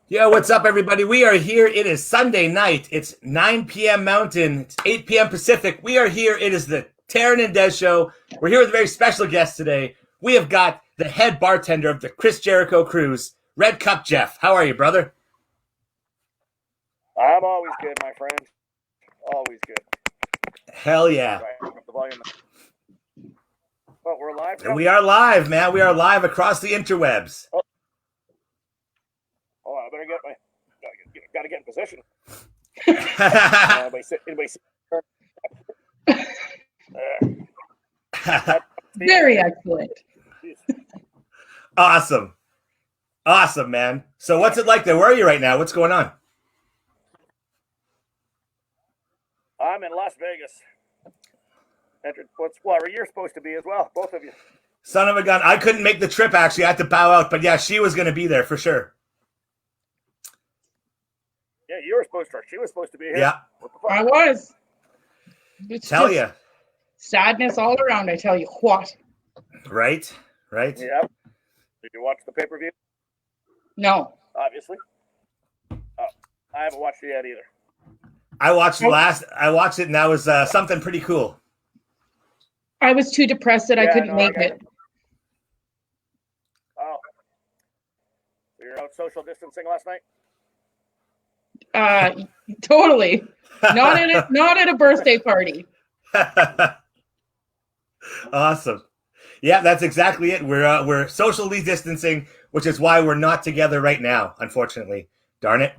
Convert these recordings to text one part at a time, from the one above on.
Yo, what's up, everybody? We are here. It is Sunday night. It's 9 p.m. Mountain. It's 8 p.m. Pacific. We are here. It is the Teryn and Dez show. We're here with a very special guest today. We have got the head bartender of the Chris Jericho Cruise, Red Cup Geoff. How are you, brother? I'm always good, my friend. Always good. Hell yeah. Right, the volume. Well, we're live now? We are live, man. We are live across the interwebs. Oh, I better get my. Gotta get in position. Anybody sit? Very excellent. Awesome, man. So, what's it like there? Where are you right now? What's going on? I'm in Las Vegas. Where you're supposed to be as well, both of you. Son of a gun. I couldn't make the trip, actually. I had to bow out. But yeah, she was going to be there for sure. Yeah, you were supposed to. She was supposed to be here. Yeah. I was. It's Tell you. Sadness all around, I tell you what. Right. Yeah. Did you watch the pay-per-view? No. Obviously. Oh, I haven't watched it yet either. I watched it, and that was something pretty cool. I was too depressed that I couldn't make it. Oh. You're out social distancing last night? Totally. Not at a birthday party. Awesome. Yeah, that's exactly it. We're socially distancing, which is why we're not together right now, unfortunately. Darn it.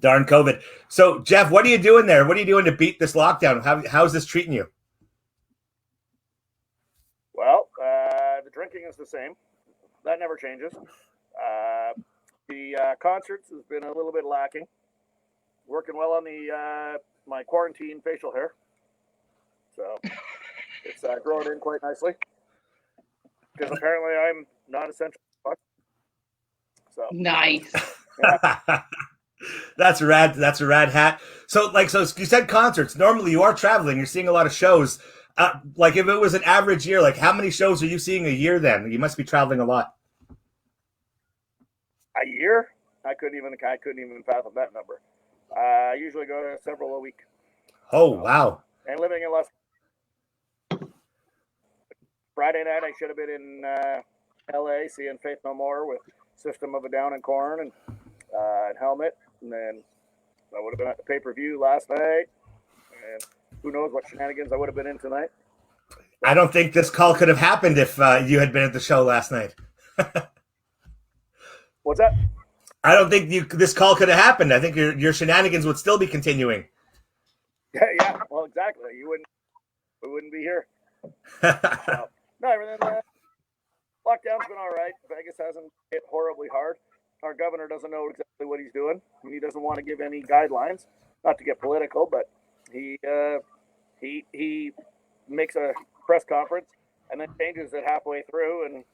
Darn COVID. So, Geoff, what are you doing there? What are you doing to beat this lockdown? How's this treating you? Well, the drinking is the same. That never changes. The concerts has been a little bit lacking. Working well on the my quarantine facial hair, so it's growing in quite nicely. Because apparently I'm not essential. So nice. Yeah. That's rad. That's a rad hat. So you said concerts. Normally, you are traveling. You're seeing a lot of shows. Like if it was an average year, like how many shows are you seeing a year? Then you must be traveling a lot. A year? I couldn't even fathom that number. I usually go to several a week. Oh, wow. And living in Las Friday night, I should have been in L.A. seeing Faith No More with System of a Down and Corn and Helmet. And then I would have been at the pay-per-view last night. And who knows what shenanigans I would have been in tonight. I don't think this call could have happened if you had been at the show last night. What's that? I don't think this call could have happened. I think your shenanigans would still be continuing. Yeah. Well, exactly. We wouldn't be here. So, no, everything. Lockdown's been all right. Vegas hasn't hit horribly hard. Our governor doesn't know exactly what he's doing. He doesn't want to give any guidelines. Not to get political, but he makes a press conference and then changes it halfway through and.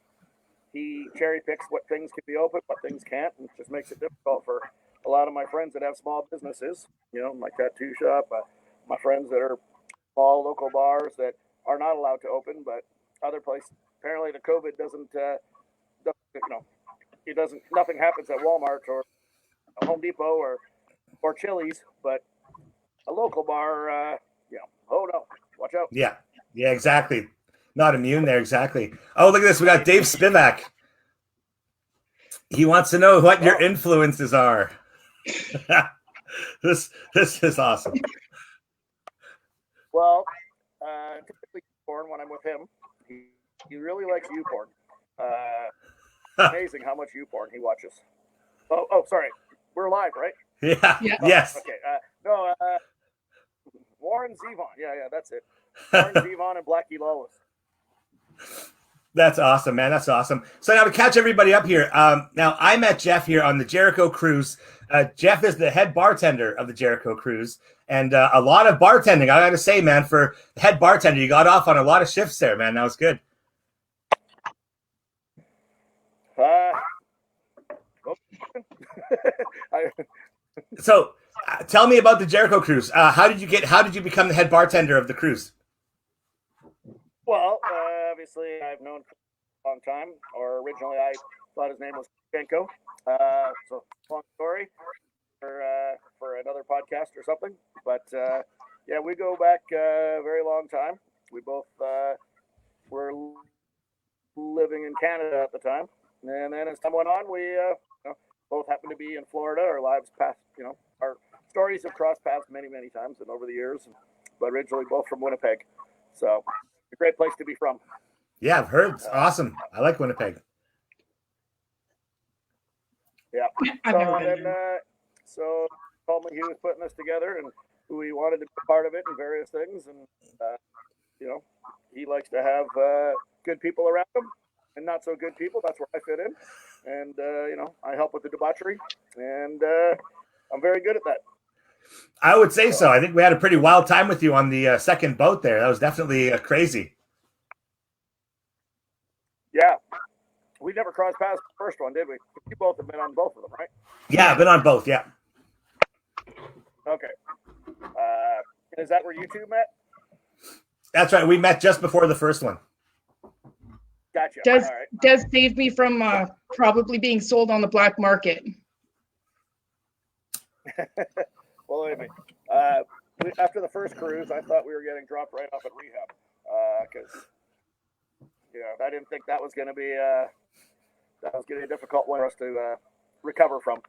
He cherry picks what things can be open, what things can't, and it just makes it difficult for a lot of my friends that have small businesses. You know, my tattoo shop, my friends that are small local bars that are not allowed to open, but other places. Apparently, the COVID doesn't. It doesn't. Nothing happens at Walmart or Home Depot or Chili's, but a local bar. Oh no, watch out. Yeah, exactly. Not immune there, exactly. Oh, look at this. We got Dave Spivak. He wants to know what your influences are. This is awesome. Well, typically porn when I'm with him. He really likes YouPorn. Amazing how much YouPorn he watches. Oh, sorry. We're live, right? Yeah. Yes. Okay. Warren Zevon. Yeah, that's it. Warren Zevon and Blackie Lawless. That's awesome, man. That's awesome. So now to catch everybody up here, now I met Geoff here on the Jericho Cruise. Geoff is the head bartender of the Jericho Cruise, and a lot of bartending. I got to say, man, for head bartender, you got off on a lot of shifts there, man. That was good. So tell me about the Jericho Cruise. How did you become the head bartender of the cruise? Well, obviously I've known for a long time, or originally I thought his name was Jenko. So long story for another podcast or something. But yeah, we go back a very long time. We both were living in Canada at the time, and then as time went on, we both happened to be in Florida. Our lives passed, our stories have crossed paths many, many times and over the years. But originally both from Winnipeg, so a great place to be from. Yeah, I've heard. It's awesome. I like Winnipeg. Yeah. I've never been there. So told me he was putting this together and who he wanted to be part of it and various things. And, he likes to have good people around him and not so good people. That's where I fit in. And, I help with the debauchery. And I'm very good at that. I would say so. I think we had a pretty wild time with you on the second boat there. That was definitely crazy. Yeah. We never crossed paths the first one, did we? You both have been on both of them, right? Yeah, I've been on both, yeah. Okay. Is that where you two met? That's right. We met just before the first one. Gotcha. Des, All right. Des saved me from probably being sold on the black market. Well, wait a minute. After the first cruise, I thought we were getting dropped right off at rehab because I didn't think that was going to be a difficult one for us to recover from.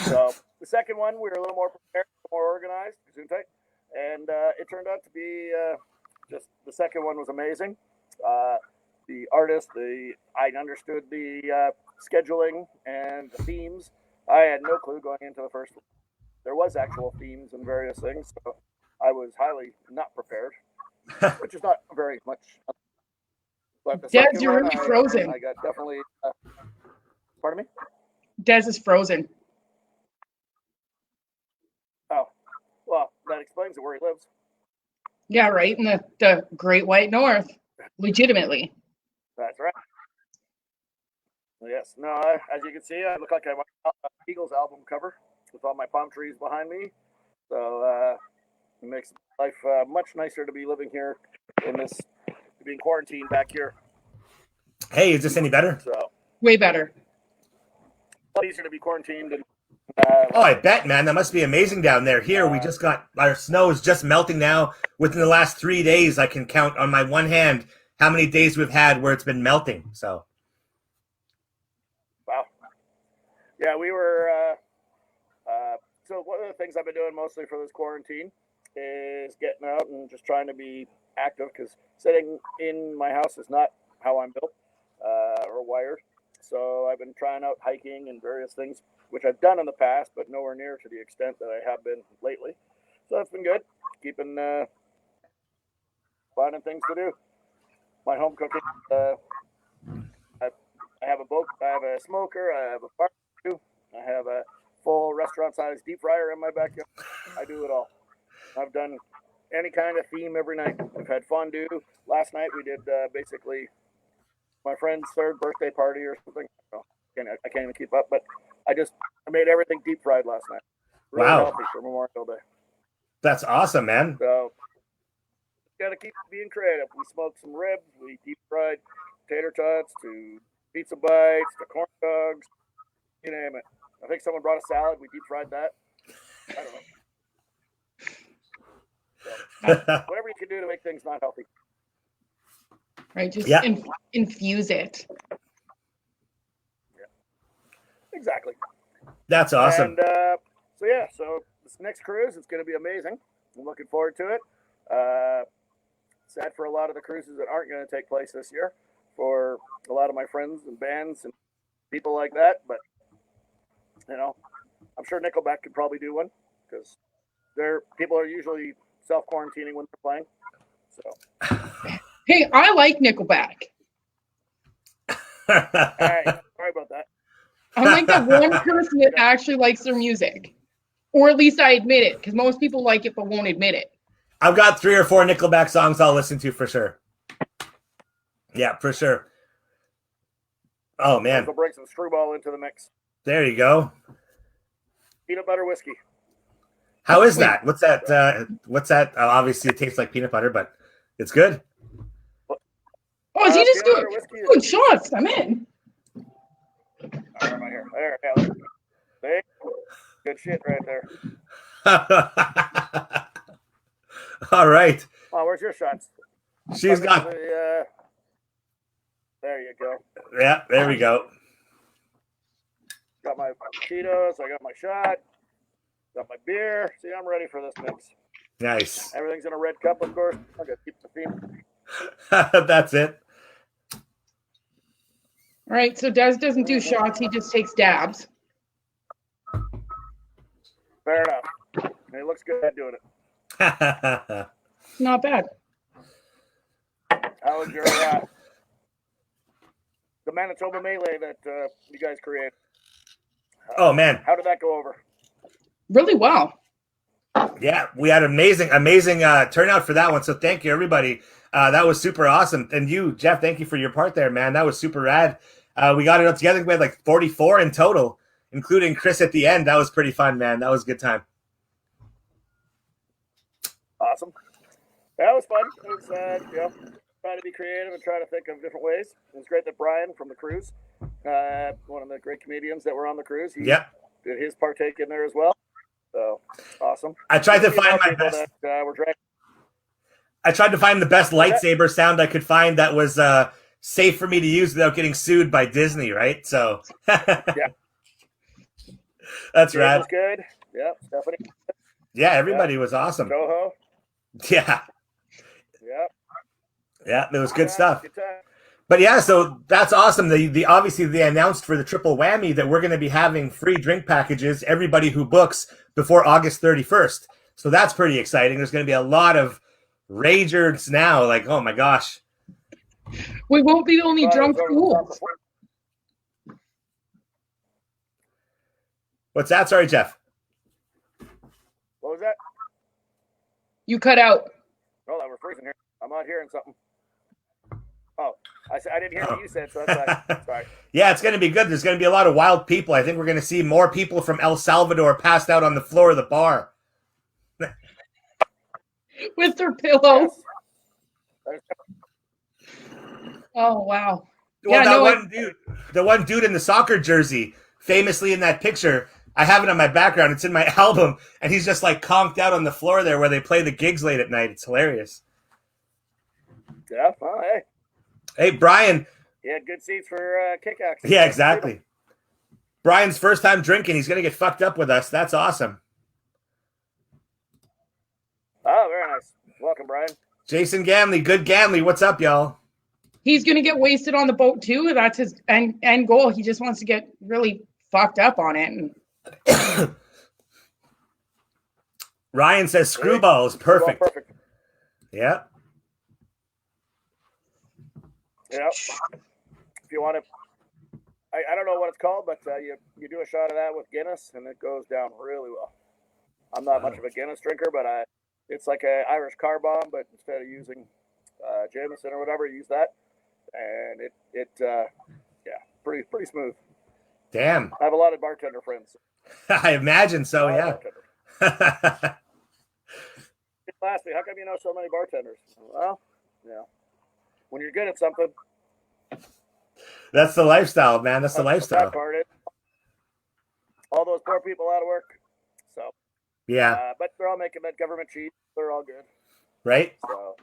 So the second one, we were a little more prepared, more organized, and it turned out to be just the second one was amazing. The artist, I understood the scheduling and the themes. I had no clue going into the first one. There was actual themes and various things, so I was highly not prepared, which is not very much. But the Des, second you're one, really frozen. I got definitely. Pardon me? Des is frozen. Oh, well, that explains it where he lives. Yeah, right in the Great White North, legitimately. That's right. Yes. No, as you can see, I look like I'm on Eagles album cover with all my palm trees behind me. So it makes life much nicer to be living here in this, being quarantined back here. Hey, is this any better? So Way better. a lot easier to be quarantined. And, Oh, I bet, man. That must be amazing down there. Here, we just got, our snow is just melting now. Within the last 3 days, I can count on my one hand how many days we've had where it's been melting. So, wow. Yeah, we were. So one of the things I've been doing mostly for this quarantine is getting out and just trying to be active because sitting in my house is not how I'm built or wired. So I've been trying out hiking and various things, which I've done in the past, but nowhere near to the extent that I have been lately. So that's been good. Keeping finding things to do. My home cooking. I have a boat. I have a smoker. I have a barbecue. I have a full restaurant-sized deep fryer in my backyard. I do it all. I've done any kind of theme every night. We've had fondue. Last night we did basically my friend's third birthday party or something. I can't even keep up, but I made everything deep fried last night. Really wow. healthy for Memorial Day. That's awesome, man. So got to keep being creative. We smoked some ribs. We deep fried tater tots to pizza bites to corn dogs. You name it. I think someone brought a salad. We deep fried that. I don't know. So, whatever you can do to make things not healthy. Right, just Yeah. infuse it. Yeah. Exactly. That's awesome. And so this next cruise is going to be amazing. I'm looking forward to it. Sad for a lot of the cruises that aren't going to take place this year for a lot of my friends and bands and people like that. But, I'm sure Nickelback could probably do one because people are usually self-quarantining when they're playing. So. Hey, I like Nickelback. All right, sorry about that. I'm like the one person that actually likes their music. Or at least I admit it, because most people like it but won't admit it. I've got 3 or 4 Nickelback songs I'll listen to for sure. Yeah, for sure. Oh, man. We'll bring some screwball into the mix. There you go. Peanut butter whiskey. How is that? What's that? Obviously, it tastes like peanut butter, but it's good. Oh, is he just peanut butter whiskey doing shots? I'm in. Where am I here? There, yeah. See? Good shit right there. All right. Oh, where's your shots? She's got. There you go. Yeah, there we go. Got my Cheetos. I got my shot. Got my beer. See, I'm ready for this mix. Nice. Everything's in a red cup, of course. I got to keep the theme. That's it. All right, so Dez doesn't do shots, he just takes dabs. Fair enough. He looks good at doing it. Not bad. How was your the Manitoba Melee that you guys created? Oh man, how did that go over? Really well. Yeah, we had amazing turnout for that one. So thank you, everybody. That was super awesome. And you, Jeff, thank you for your part there, man. That was super rad. We got it all together. We had like 44 in total, including Chris at the end. That was pretty fun, man. That was a good time. Awesome. That was fun. It was, trying to be creative and trying to think of different ways. It was great that Brian from the cruise, one of the great comedians that were on the cruise, he did his partake in there as well. So awesome. I tried to find my best. I tried to find the best lightsaber sound I could find that was safe for me to use without getting sued by Disney, right? So yeah, that's rad. Was good. Yeah, Stephanie. Yeah, everybody was awesome. Toho. Yeah. Yeah. Yeah, it was good stuff. But yeah, so that's awesome. Obviously they announced for the triple whammy that we're going to be having free drink packages, everybody who books before August 31st. So that's pretty exciting. There's going to be a lot of ragers now. Like, oh my gosh. We won't be the only drunk fools. What's that? Sorry, Jeff. What was that? You cut out. Oh, we're freezing here. I'm not hearing something. Oh, I didn't hear what you said, so that's sorry. Yeah, it's going to be good. There's going to be a lot of wild people. I think we're going to see more people from El Salvador passed out on the floor of the bar. With their pillows. Yes. Oh, wow. Well, the one dude in the soccer jersey, famously in that picture, I have it on my background. It's in my album, and he's just like conked out on the floor there where they play the gigs late at night. It's hilarious. Yeah, well, hey. Hey, Brian. He had good seats for kick-ass. Yeah, exactly. Brian's first time drinking. He's going to get fucked up with us. That's awesome. Oh, very nice. Welcome, Brian. Jason Gamley. Good Gamley. What's up, y'all? He's going to get wasted on the boat, too. That's his end goal. He just wants to get really fucked up on it. Ryan says screwballs. Perfect. Perfect. Yeah. Yeah. If you want to, I don't know what it's called, but you do a shot of that with Guinness, and it goes down really well. I'm not much of a Guinness drinker, but it's like an Irish car bomb, but instead of using Jameson or whatever, use that, and it pretty smooth. Damn. I have a lot of bartender friends. I imagine so. Yeah. Lastly, how come you know so many bartenders? Well, yeah. When you're good at something. That's the lifestyle, man. That's the lifestyle. That part is all those poor people out of work. So. Yeah. But they're all making that government cheap. They're all good. Right. So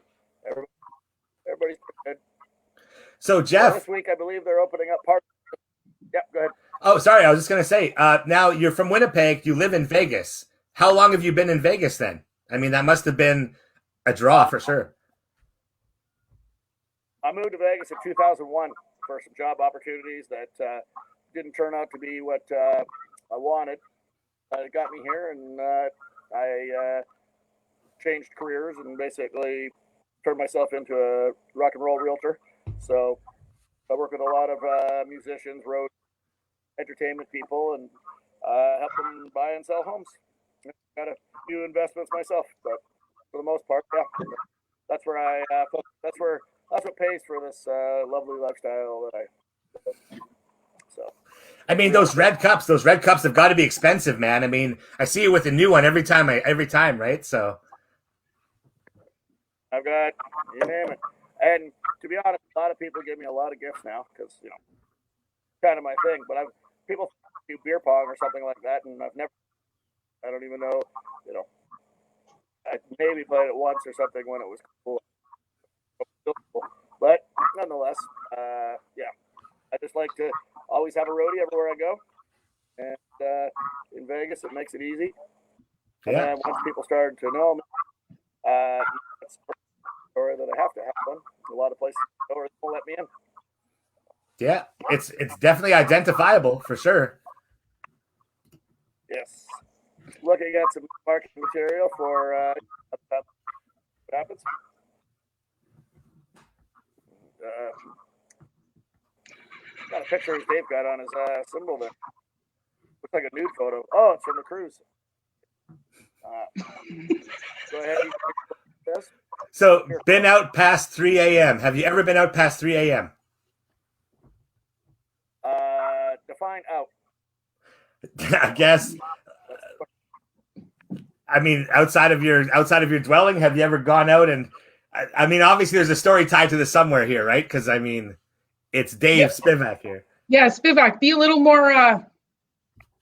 everybody's good. So Jeff. This week, I believe they're opening up part. Yeah, go ahead. Oh, sorry. I was just going to say, now you're from Winnipeg. You live in Vegas. How long have you been in Vegas then? I mean, that must have been a draw for sure. I moved to Vegas in 2001 for some job opportunities that didn't turn out to be what I wanted. It got me here, and I changed careers and basically turned myself into a rock and roll realtor. So I work with a lot of musicians, road entertainment people, and help them buy and sell homes. Got a few investments myself, but for the most part, yeah, that's where I focus. That's what pays for this lovely lifestyle that I. So, I mean, those red cups have got to be expensive, man. I mean, I see you with a new one every time, right? So, I've got, you name it. And to be honest, a lot of people give me a lot of gifts now because kind of my thing. But people do beer pong or something like that, and I don't even know, I maybe played it once or something when it was cool. But nonetheless, yeah, I just like to always have a roadie everywhere I go. And in Vegas, it makes it easy. And then once people started to know me, it's a story that I have to have one. A lot of places won't let me in. Yeah, it's definitely identifiable for sure. Yes. Looking at some marketing material for what happens. Got a picture Dave got on his symbol there. Looks like a nude photo. Oh, it's from the cruise. Go ahead. So, been out past 3 a.m. Have you ever been out past 3 a.m.? Define out. I guess. I mean, outside of your dwelling, have you ever gone out and? I mean, obviously, there's a story tied to this somewhere here, right? Because I mean, it's Dave Spivak here. Yeah, Spivak, be a little more.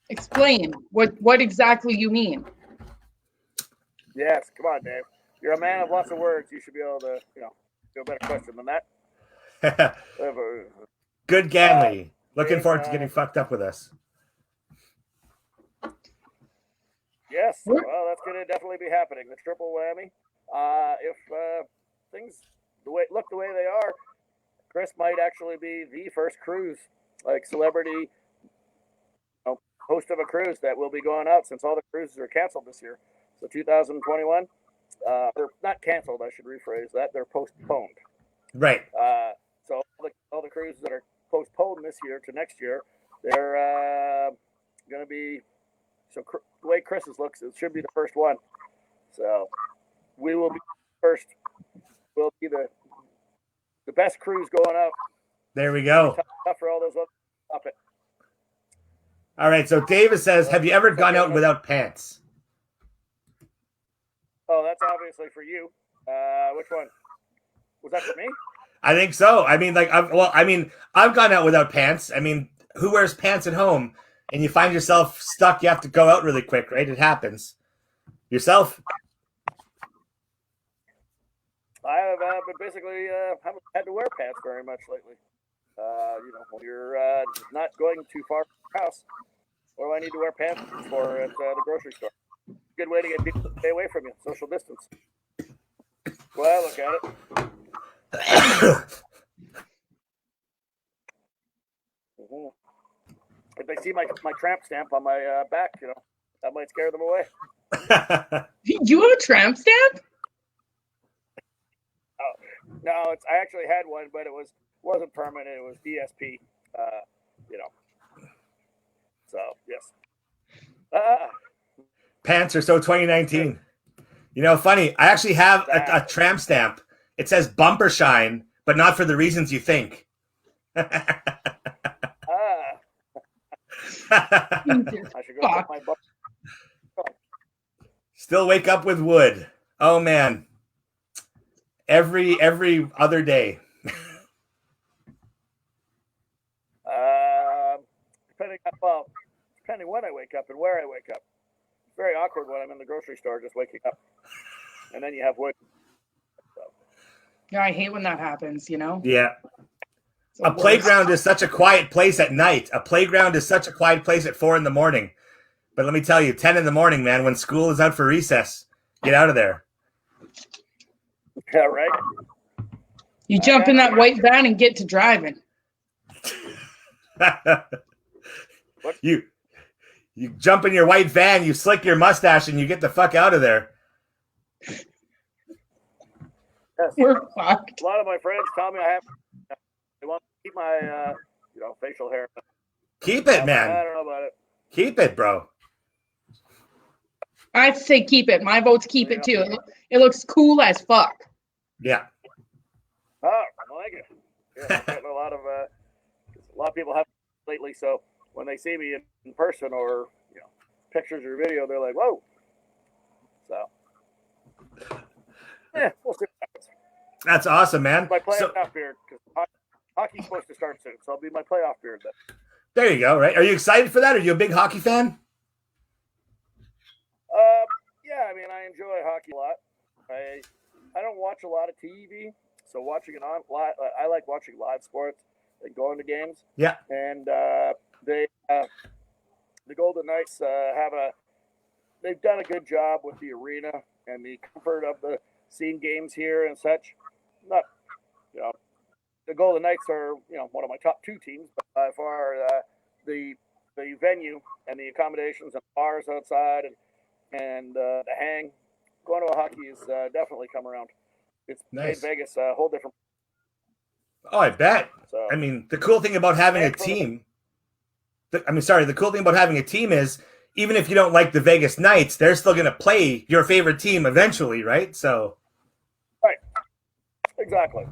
Explain what exactly you mean. Yes, come on, Dave. You're a man of lots of words. You should be able to, do a better question than that. Good Ganley. Looking forward to getting fucked up with us. Yes, well, that's going to definitely be happening. The triple whammy. If things look the way they are, Chris might actually be the first cruise, like celebrity host of a cruise that will be going out since all the cruises are canceled this year. So 2021, they're not canceled. I should rephrase that. They're postponed. Right. So all the cruises that are postponed this year to next year, they're going to be. So the way Chris's looks, it should be the first one. So we will be first. We'll be the best cruise going out. There we go. Tough for all those others. Up it. All right. So Davis says, have you ever gone out without pants? Oh, that's obviously for you. Which one? Was that for me? I think so. I mean, I've gone out without pants. I mean, who wears pants at home? And you find yourself stuck. You have to go out really quick, right? It happens. Yourself? I have been basically haven't had to wear pants very much lately. When you're not going too far from your house, what do I need to wear pants for at the grocery store? Good way to get people to stay away from you. Social distance. Well, look at it. Mm-hmm. If they see my tramp stamp on my back, that might scare them away. You have a tramp stamp? Oh, no, I actually had one, but it wasn't permanent. It was DSP. So yes. Pants are so 2019. Funny. I actually have a tramp stamp. It says bumper shine, but not for the reasons you think. I should go get my bumper. Still wake up with wood. Oh man. Every other day. Depending when I wake up and where I wake up. It's very awkward when I'm in the grocery store just waking up. And then you have wood. So. Yeah, I hate when that happens, Yeah. A playground is such a quiet place at night. A playground is such a quiet place at 4 a.m. But let me tell you, 10 a.m, man, when school is out for recess, get out of there. Yeah, right. You jump in that white van and get to driving. You jump in your white van, you slick your mustache, and you get the fuck out of there. Yes. We're fucked. A lot of my friends tell me they want to keep my facial hair. Keep it, man. I don't know about it. Keep it, bro. I'd say keep it. My vote's keep it too. It looks cool as fuck. Yeah. Oh, I like it. Yeah, I'm getting a lot of people have lately. So when they see me in person or pictures or video, they're like, "Whoa!" So yeah, we'll see what happens. That's awesome, man. My playoff beard because hockey's supposed to start soon, so I'll be my playoff beard then. There you go. Right? Are you excited for that? Are you a big hockey fan? Yeah, I mean, I enjoy hockey a lot. I I don't watch a lot of TV, so watching it on live, I like watching live sports and going to games. Yeah. And they the Golden Knights they've done a good job with the arena and the comfort of the seeing games here and such. Not you know the Golden Knights are one of my top two teams, but by far the the venue and the accommodations and bars outside and the hang going to a hockey is definitely come around. It's made Nice. Vegas a whole different. Oh, I bet. So I mean, the cool thing about having a and for the team, the cool thing about having a team is even if you don't like the Vegas Knights, they're still going to play your favorite team eventually, right? So, right, exactly.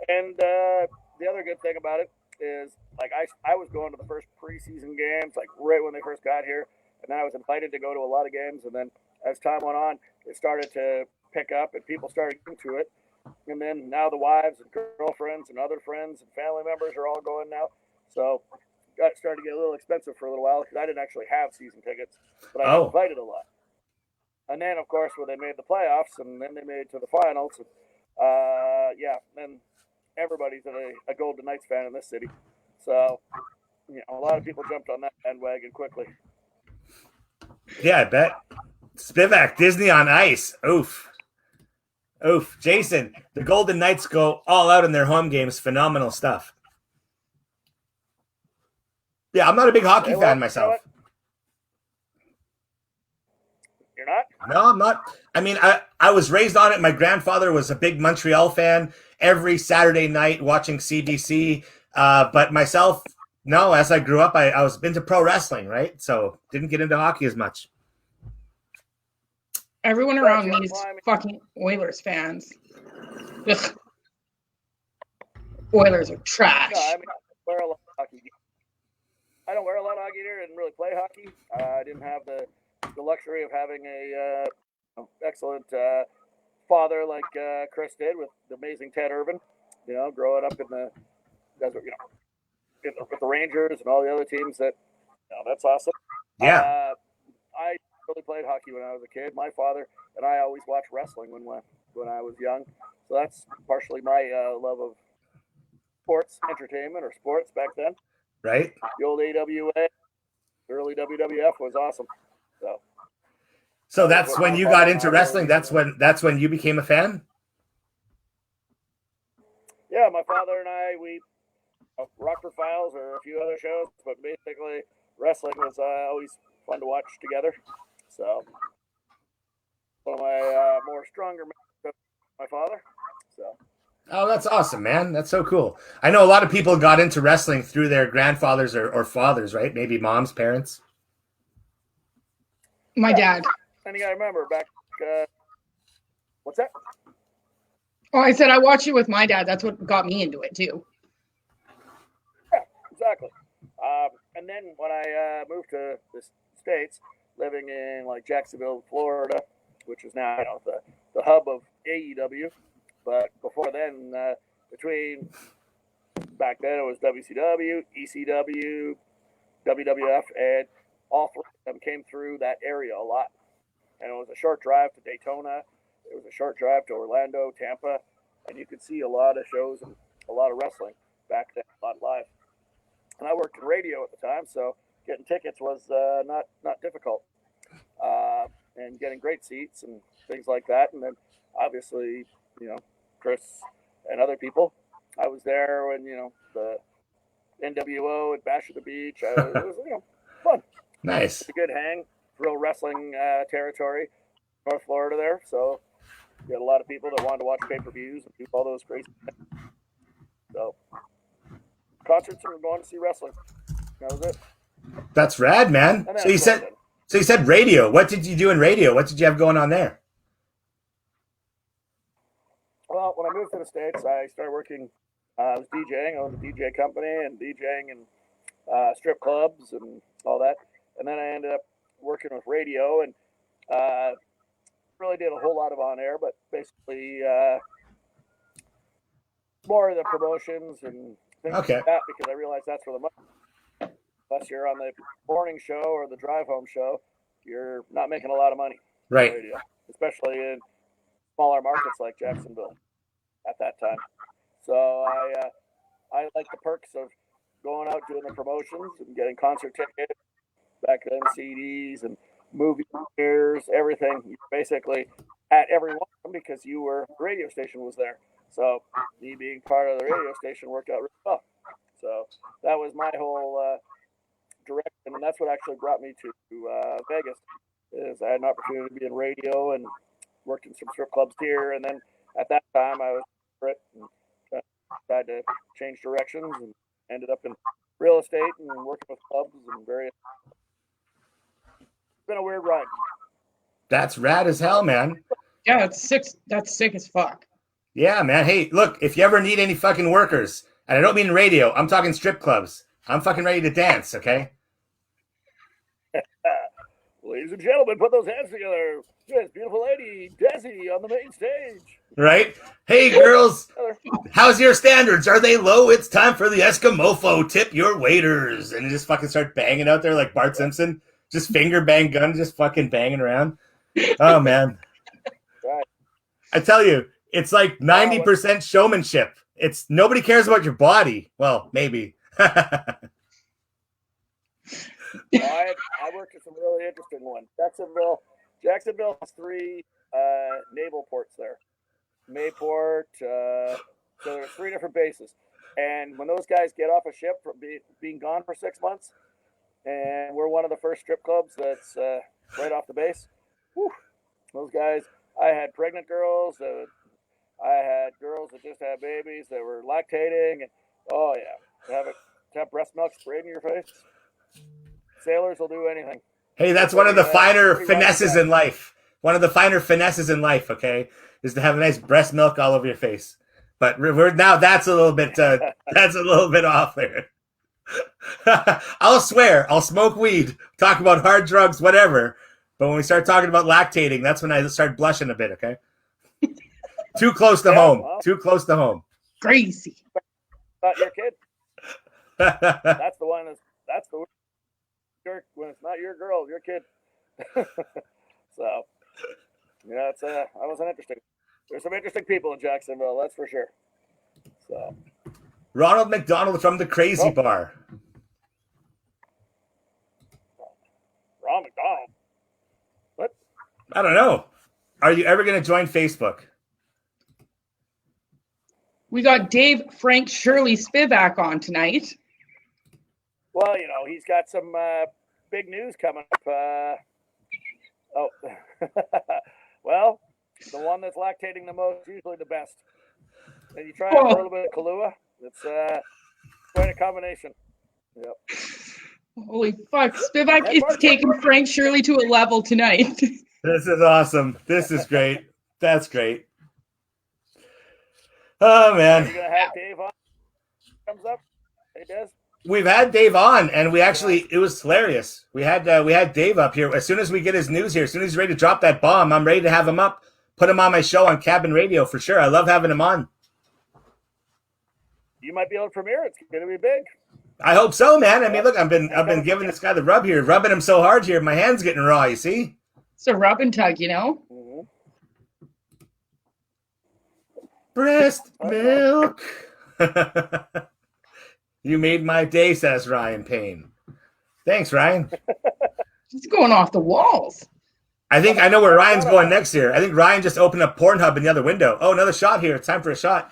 And the other good thing about it is like I was going to the first preseason games like right when they first got here, and then I was invited to go to a lot of games, and then as time went on, it started to pick up, and people started getting to it. And then now the wives and girlfriends and other friends and family members are all going now. So got started to get a little expensive for a little while because I didn't actually have season tickets, but I got oh, invited a lot. And then of course when they made the playoffs and then they made it to the finals, yeah, then everybody's a Golden Knights fan in this city. So a lot of people jumped on that bandwagon quickly. yeah, I bet. Spivak, Disney on Ice. Oof. Oof. Jason, the Golden Knights go all out in their home games. Phenomenal stuff. Yeah, I'm not a big hockey Okay, well, fan myself. You're not? No, I'm not. I mean, I was raised on it. My grandfather was a big Montreal fan every Saturday night watching CBC. But myself, no, as I grew up, I was into pro wrestling, right? So didn't get into hockey as much. Everyone around me is fucking Oilers fans. Ugh. Oilers are trash. No, I mean, I wear a lot of hockey. I don't wear a lot of hockey gear. I didn't really play hockey. I didn't have the luxury of having a excellent father like Chris did with the amazing Ted Irvin. Growing up in the desert, with the Rangers and all the other teams that's awesome. Yeah. I really played hockey when I was a kid. My father and I always watched wrestling when I was young. So that's partially my love of sports entertainment or sports back then. Right. The old AWA, early WWF was awesome. So that's when you got into wrestling. That's when you became a fan. Yeah, my father and I, we Rockford Files or a few other shows, but basically wrestling was always fun to watch together. So one of my more stronger members, my father. So. Oh, that's awesome, man. That's so cool. I know a lot of people got into wrestling through their grandfathers or fathers, right? Maybe moms, parents. My dad. And you got to remember back. What's that? Oh, I said I watched it with my dad. That's what got me into it too. Yeah, exactly. And then when I moved to the States, living in like Jacksonville, Florida, which is now the hub of AEW. But before then, between back then it was WCW, ECW, WWF, and all three of them came through that area a lot. And it was a short drive to Daytona. It was a short drive to Orlando, Tampa, and you could see a lot of shows and a lot of wrestling back then, a lot live. And I worked in radio at the time, so getting tickets was not difficult, and getting great seats and things like that. And then obviously, Chris and other people. I was there when the NWO at Bash at the Beach. It was fun. Nice. It's a good hang, real wrestling territory, North Florida there. So you had a lot of people that wanted to watch pay-per-views and do all those crazy things. So concerts and going to see wrestling. That was it. That's rad, man. So you said radio. What did you do in radio? What did you have going on there? Well, when I moved to the States, I started working. I was DJing. I owned a DJ company and DJing in strip clubs and all that. And then I ended up working with radio and really did a whole lot of on air, but basically more of the promotions and things like that because I realized that's where the money. unless you're on the morning show or the drive home show, you're not making a lot of money. Right. On radio, especially in smaller markets like Jacksonville at that time. So I like the perks of going out doing the promotions and getting concert tickets, back then CDs and movie premieres, everything. You basically at every one of them because the radio station was there. So me being part of the radio station worked out really well. So that was my whole direction, and that's what actually brought me to Vegas. Is I had an opportunity to be in radio and worked in some strip clubs here, and then at that time I was and tried to change directions and ended up in real estate and working with clubs and various. It's been a weird ride. That's rad as hell, man. Yeah, that's sick. That's sick as fuck. Yeah, man. Hey, look, if you ever need any fucking workers, and I don't mean radio, I'm talking strip clubs. I'm fucking ready to dance, okay? Ladies and gentlemen, put those hands together. This beautiful lady, Desi, on the main stage. Right? Hey, girls, how's your standards? Are they low? It's time for the Eskimofo. Tip your waiters. And just fucking start banging out there like Bart Simpson. Just finger bang gun, just fucking banging around. Oh, man. Right. I tell you, it's like 90% showmanship. It's nobody cares about your body. Well, maybe. I worked at some really interesting ones. Jacksonville has 3 naval ports there. Mayport. So there's 3 different bases. And when those guys get off a ship from being gone for 6 months, and we're one of the first strip clubs that's right off the base, whew, those guys, I had pregnant girls. I had girls that just had babies that were lactating. And, oh, yeah. To have breast milk sprayed in your face. Sailors will do anything. Hey, that's one of the finer finesses in life. One of the finer finesses in life, okay, is to have a nice breast milk all over your face. But now that's a little bit off there. I'll swear, I'll smoke weed, talk about hard drugs, whatever. But when we start talking about lactating, that's when I start blushing a bit, okay? Too close to home. Well, too close to home. Crazy. Not your kid. That's the one. That's the when it's not your girl, your kid. So, it's I wasn't interesting. There's some interesting people in Jacksonville, that's for sure. So, Ronald McDonald from the Crazy Bar. Ronald McDonald. What? I don't know. Are you ever going to join Facebook? We got Dave Frank Shirley Spivak on tonight. Well, he's got some big news coming up. Well, the one that's lactating the most is usually the best. And you try a little bit of Kahlua. It's quite a combination. Yep. Holy fuck. Spivak is taking Frank Shirley to a level tonight. This is awesome. This is great. That's great. Oh, man. Are you going to have Dave on? Comes up. Hey, Des. We've had Dave on, and it was hilarious. We had Dave up here. As soon as we get his news here, as soon as he's ready to drop that bomb, I'm ready to have him up, put him on my show on Cabin Radio for sure. I love having him on. You might be able to premiere. It's going to be big. I hope so, man. I mean, look, I've been giving this guy the rub here, rubbing him so hard here. My hand's getting raw, you see? It's a rub and tug, Mm-hmm. Breast milk. You made my day, says Ryan Payne. Thanks, Ryan. He's going off the walls. I think I know where Ryan's going next here. I think Ryan just opened up Pornhub in the other window. Oh, another shot here. It's time for a shot.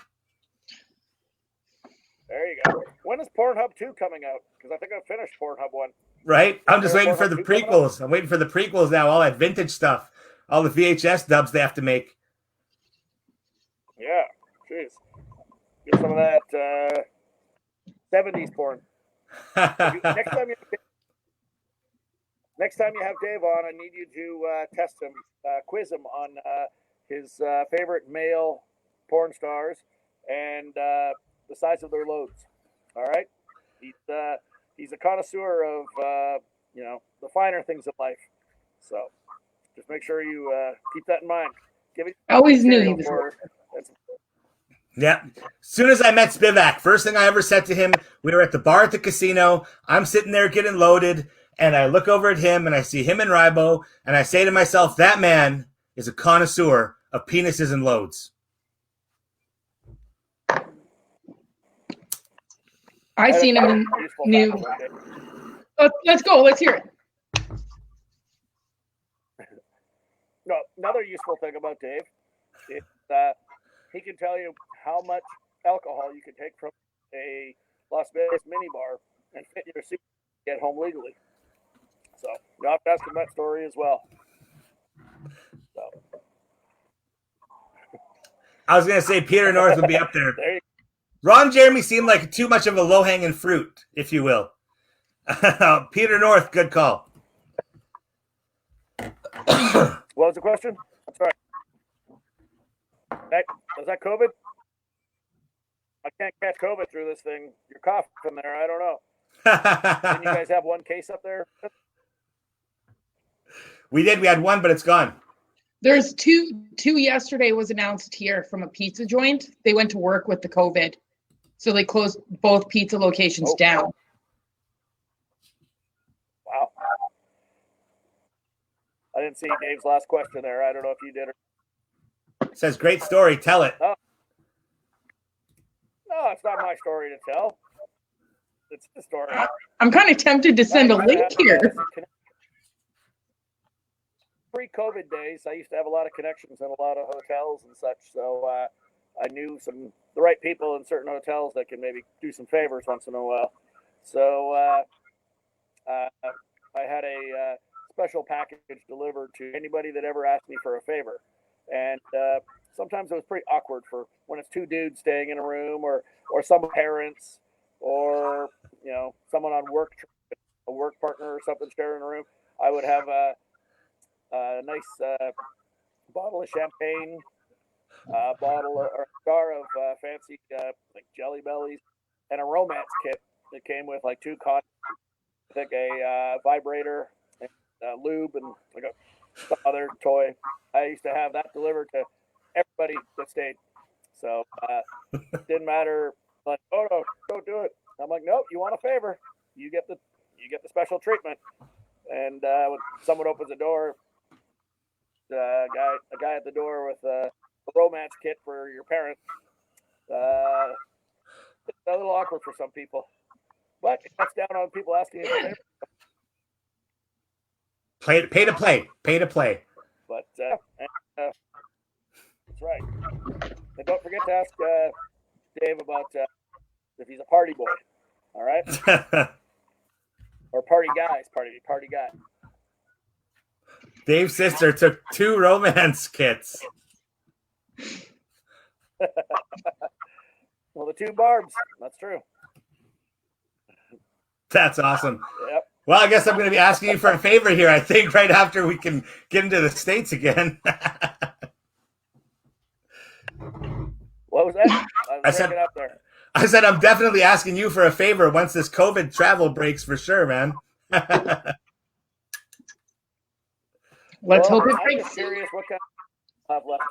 There you go. When is Pornhub 2 coming out? Because I think I finished Pornhub 1. Right? I'm just waiting for the prequels. I'm waiting for the prequels now, all that vintage stuff, all the VHS dubs they have to make. Yeah, jeez. Get some of that 70s porn. Next time you have Dave on, I need you to test him, quiz him on his favorite male porn stars and the size of their loads. All right? He's a connoisseur of the finer things in life. So just make sure you keep that in mind. I always knew he was. Yeah. As soon as I met Spivak, first thing I ever said to him, we were at the bar at the casino. I'm sitting there getting loaded, and I look over at him, and I see him and Rybo, and I say to myself, that man is a connoisseur of penises and loads. I seen him in new. Let's go. Let's hear it. No, another useful thing about Dave is he can tell you how much alcohol you can take from a Las Vegas minibar and fit your suit to get home legally. So you have to ask him that story as well. So. I was going to say Peter North would be up there. There you Ron Jeremy seemed like too much of a low-hanging fruit, if you will. Peter North, good call. What was the question? I'm sorry. Was that COVID? I can't catch COVID through this thing. You're coughing there. I don't know. Didn't you guys have one case up there? We did. We had one, but it's gone. There's two yesterday was announced here from a pizza joint. They went to work with the COVID. So they closed both pizza locations down. Wow. I didn't see Dave's last question there. I don't know if you did or It says, great story. Tell it. no, it's not my story to tell. It's the story. I'm kind of tempted to send a link here. Pre-COVID days, I used to have a lot of connections in a lot of hotels and such. So I knew the right people in certain hotels that can maybe do some favors once in a while. So I had a special package delivered to anybody that ever asked me for a favor. And sometimes it was pretty awkward for when it's two dudes staying in a room or some parents or, someone on a work partner or something sharing a room. I would have a nice bottle of champagne, bottle or jar of fancy like Jelly Bellies, and a romance kit that came with like 2 condoms, a vibrator, and lube, and like some other toy. I used to have that delivered to everybody that stayed. So didn't matter. Like, oh no, don't do it. I'm like, nope. You want a favor? You get the special treatment. And when someone opens the door, a guy at the door with a romance kit for your parents. It's a little awkward for some people, but it cuts down on people asking you for favors. Pay to play. But that's right. And don't forget to ask Dave about if he's a party boy. All right, or party guys, party guy. Dave's sister took 2 romance kits. Well, the 2 barbs. That's true. That's awesome. Yep. Well, I guess I'm going to be asking you for a favor here, I think, right after we can get into the States again. What was that? I said I'm definitely asking you for a favor once this COVID travel breaks for sure, man. Let's hope it I'm breaks. just curious what kind of left.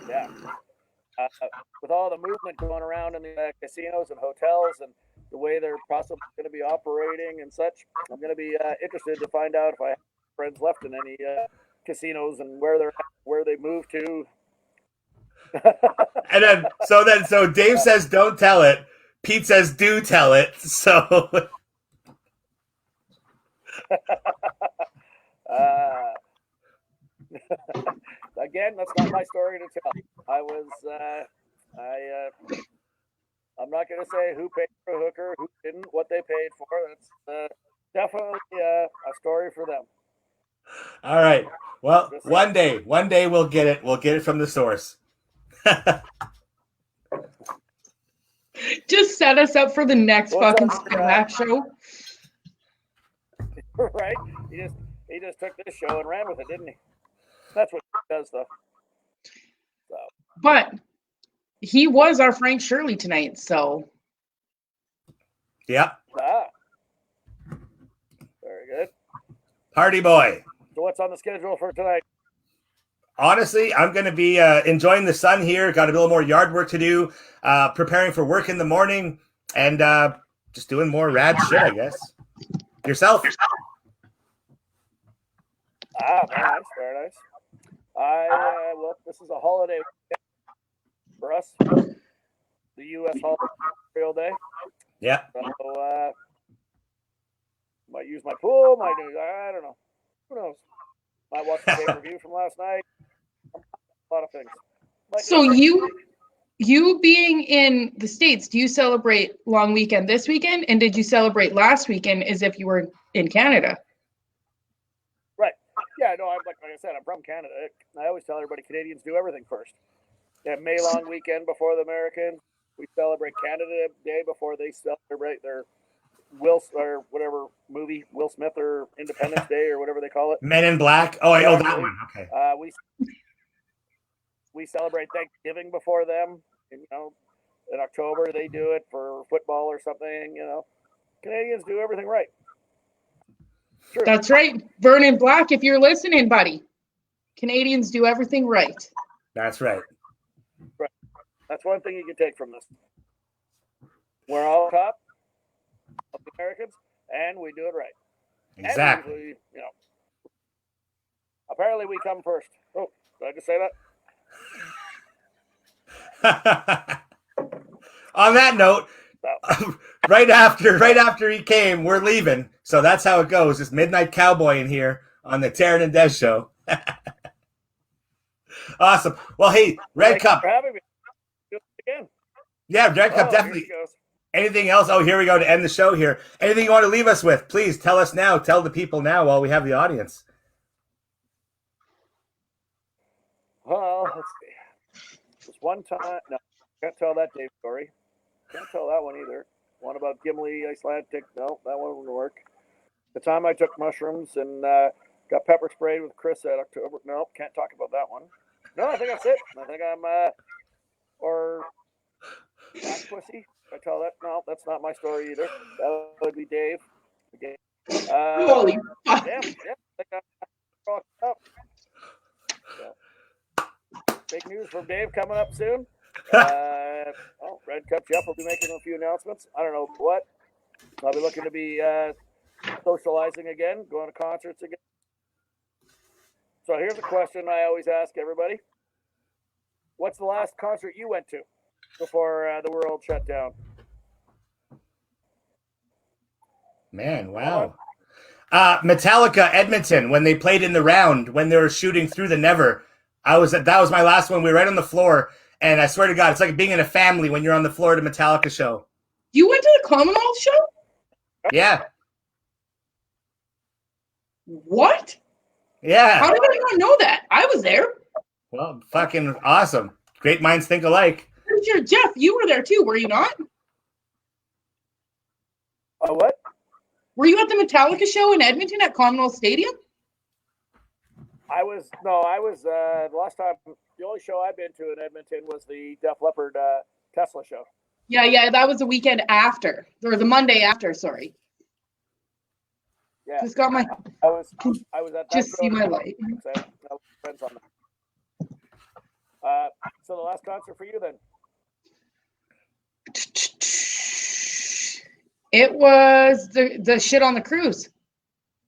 Yeah. With all the movement going around in the casinos and hotels and the way they're possibly going to be operating and such, I'm going to be interested to find out if I have friends left in any casinos and where they moved to. And so Dave says don't tell it. Pete says do tell it. So again, that's not my story to tell. I'm not going to say who paid for a hooker, who didn't, what they paid for. That's definitely a story for them. All right. Well, one day we'll get it. We'll get it from the source. Just set us up for the next fucking Spivak show. Right? He just took this show and ran with it, didn't he? That's what he does, though. So. But he was our Frank Shirley tonight, so. Yep. Very good. Party boy. So what's on the schedule for tonight? honestly, I'm going to be enjoying the sun here. Got a little more yard work to do, preparing for work in the morning, and just doing more rad shit, I guess. Yourself? Very nice, very nice. Well, this is a holiday for us. The U.S. holiday, Memorial Day. Yeah. So, might use my pool, might do, I don't know. Who knows? Might watch the pay-per-view from last night. A lot of things. So you being in the States, do you celebrate long weekend this weekend? And did you celebrate last weekend as if you were in Canada? Right. Yeah, no, like I said, I'm from Canada. I always tell everybody Canadians do everything first. They have May long weekend before the Americans. We celebrate Canada Day before they celebrate their Will Smith or Independence Day or whatever they call it. Men in Black. Oh, that one. Okay. We celebrate Thanksgiving before them. In October they do it for football or something. Canadians do everything right. True. That's right, Vernon Black. If you're listening, buddy, Canadians do everything right. That's right. Right. That's one thing you can take from this. We're all top of the Americans, and we do it right. Exactly. And usually, apparently we come first. Oh, did I just say that? On that note, right after he came, we're leaving. So that's how it goes. It's Midnight Cowboy in here on the Teryn and Dez show. Awesome. Well, hey, Red Cup. For having me. Do it again. Yeah, Red Cup, definitely. Anything else? Oh, here we go to end the show here. Anything you want to leave us with? Please tell us now. Tell the people now while we have the audience. Well, let's see. There's one time. No, can't tell that Dave story. Can't tell that one either. One about Gimli, Icelandic. No, that one wouldn't work. The time I took mushrooms and got pepper sprayed with Chris at October. No, can't talk about that one. No, I think that's it. I think I'm or Black Pussy. I tell that. No, that's not my story either. That would be Dave. Okay. Holy fuck. Yeah. I think I'm up. So, big news from Dave coming up soon. Red Cup Geoff will be making a few announcements. I don't know what. I'll be looking to be socializing again, going to concerts again. So here's a question I always ask everybody. What's the last concert you went to before the world shut down? Man, wow. Metallica, Edmonton, when they played in the round, when they were shooting through the Never. That was my last one. We were right on the floor. And I swear to God, it's like being in a family when you're on the floor at a Metallica show. You went to the Commonwealth show? Yeah. What? Yeah. How did I not know that? I was there. Well, fucking awesome. Great minds think alike. Pretty sure, Jeff, you were there too, were you not? What? Were you at the Metallica show in Edmonton at Commonwealth Stadium? I was the last time. The only show I've been to in Edmonton was the Def Leppard Tesla show. Yeah, that was the weekend after, or the Monday after. Sorry. Yeah, just got my. I was at that. Just see my light. Friends on that. So the last concert for you then? It was the shit on the cruise.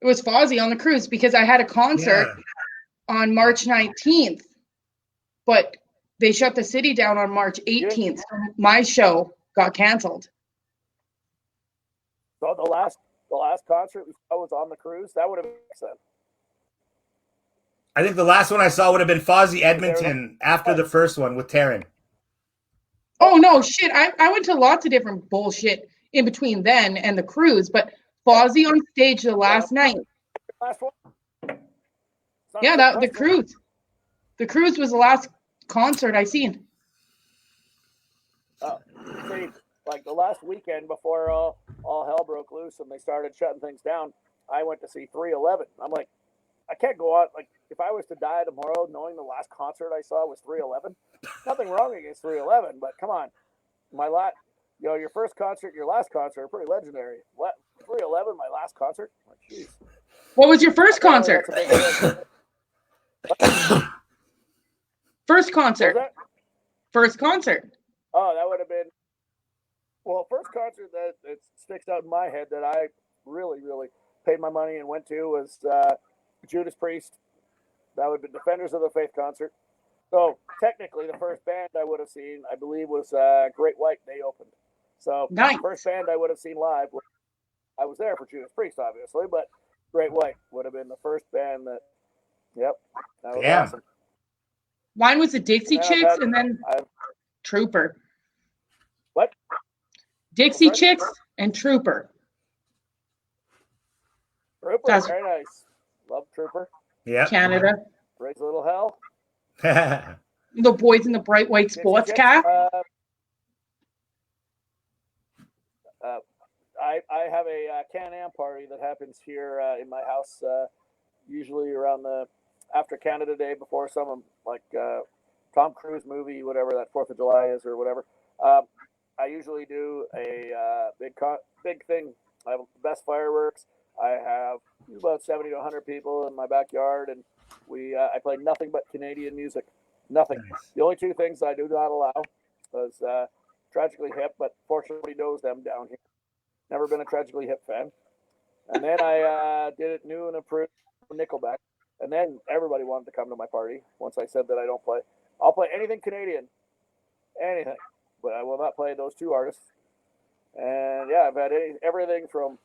It was Fozzy on the cruise because I had a concert on March 19th, but they shut the city down on March 18th. So my show got canceled. So the last concert I was on the cruise, that would have made sense. I think the last one I saw would have been Fozzy Edmonton after the first one with Teryn. Oh no, shit! I went to lots of different bullshit in between then and the cruise, but Fozzy on stage the last night. Last one. Yeah, the cruise. The cruise was the last concert I seen. See, like the last weekend before all hell broke loose and they started shutting things down, I went to see 311. I'm like, I can't go on. Like, if I was to die tomorrow knowing the last concert I saw was 311, nothing wrong against 311, but come on. Your first concert, your last concert are pretty legendary. What? 311, my last concert? Like, jeez. What was your first concert? First concert. Was that? First concert. Oh, that would have been. Well, first concert that it sticks out in my head that I really, really paid my money and went to was Judas Priest. That would be Defenders of the Faith concert. So technically, the first band I would have seen, I believe, was Great White. They opened. So Nice. first band I would have seen live. I was there for Judas Priest, obviously, but Great White would have been the first band that. Yep, that was awesome. Mine was the Dixie Chicks, and then Trooper. What? Dixie Chicks and Trooper. Trooper, That's- very nice. Love Trooper. Yeah. Canada. Raise a little hell. The boys in the bright white sports car. I have a Can-Am party that happens here in my house, usually around after Canada Day, before some like Tom Cruise movie, whatever that 4th of July is or whatever. I usually do a big thing. I have the best fireworks. I have about 70 to 100 people in my backyard, and I play nothing but Canadian music. Nothing. Nice. The only two things I do not allow is Tragically Hip, but fortunately knows them down here. Never been a Tragically Hip fan. And then I did it new and approved Nickelback. And then everybody wanted to come to my party once I said that I don't play. I'll play anything Canadian. Anything. But I will not play those two artists. And yeah, I've had everything from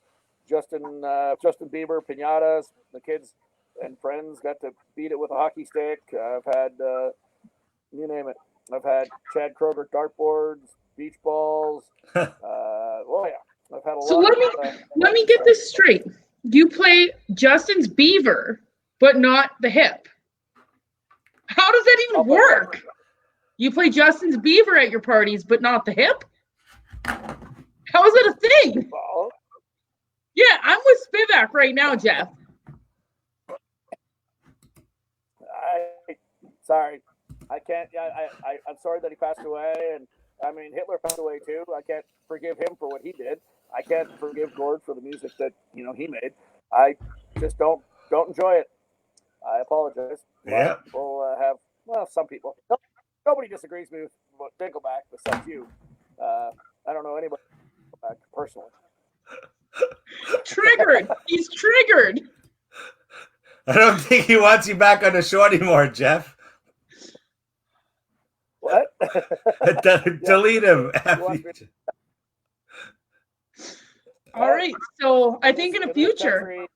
Justin Bieber, piñatas, the kids and friends got to beat it with a hockey stick. I've had, you name it. I've had Chad Kroger dartboards, beach balls. Oh yeah. I've had a So lot let me get this straight. You play Justin's Beaver, but not the hip. How does that even work? You play Justin's Beaver at your parties, but not the hip? How is that a thing? Well, Yeah, I'm with Spivak right now, Jeff. Sorry. I can't. I'm sorry that he passed away, and I mean Hitler passed away too. I can't forgive him for what he did. I can't forgive Gord for the music that he made. I just don't enjoy it. I apologize. Yeah. We'll have some people. Nobody disagrees with me with Nickelback besides you. I don't know anybody personally. Triggered. He's triggered. I don't think he wants you back on the show anymore, Jeff. What? Delete him. All right. So I think in the future.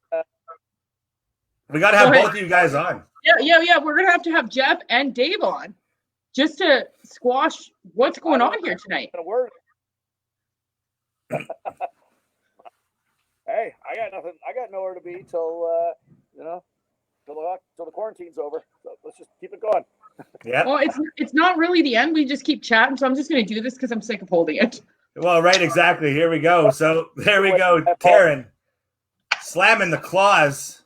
We got to have both of you guys on. Yeah. We're going to have Jeff and Dave on just to squash what's going on here tonight. Hey, I got nothing. I got nowhere to be till the quarantine's over. So let's just keep it going. Yeah. Well, it's not really the end. We just keep chatting. So I'm just going to do this because I'm sick of holding it. Well, right, exactly. Here we go. So there we go. Teryn slamming the claws.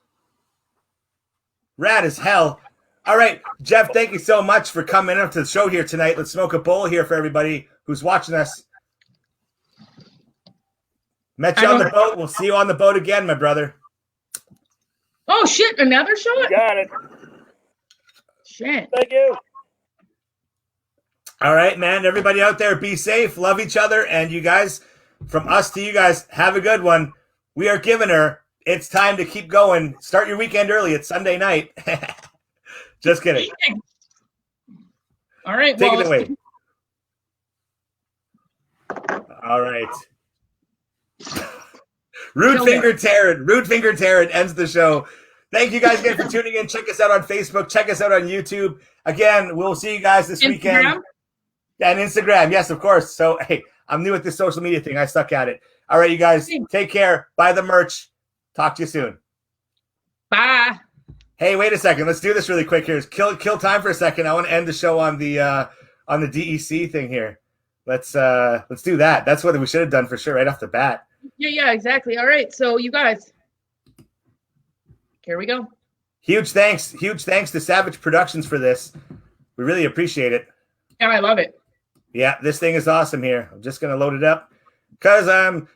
Rad as hell. All right, Jeff, thank you so much for coming up to the show here tonight. Let's smoke a bowl here for everybody who's watching us. Met you on the boat. We'll see you on the boat again, my brother. Oh, shit. Another shot? Got it. Shit. Thank you. All right, man. Everybody out there, be safe. Love each other. And you guys, from us to you guys, have a good one. We are giving her. It's time to keep going. Start your weekend early. It's Sunday night. Just kidding. All right. Take it away. All right. Rude Finger Teryn ends the show. Thank you guys again for tuning in. Check us out on Facebook. Check us out on YouTube. Again, we'll see you guys this weekend. And Instagram. Yes, of course. So, hey, I'm new at this social media thing. I suck at it. All right, you guys. Take care. Buy the merch. Talk to you soon. Bye. Hey, wait a second. Let's do this really quick here. Kill time for a second. I want to end the show on the DEC thing here. Let's do that. That's what we should have done for sure right off the bat. Yeah, exactly. All right. So you guys, here we go. Huge thanks to Savage Productions for this. We really appreciate it. Yeah, I love it. Yeah, this thing is awesome here. I'm just going to load it up because I'm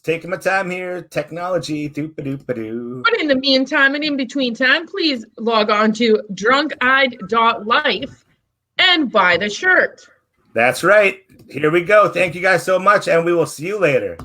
taking my time here. Technology. Doop-a-doop-a-doo. But in the meantime and in between time, please log on to drunkeyed.life and buy the shirt. That's right. Here we go. Thank you guys so much, and we will see you later.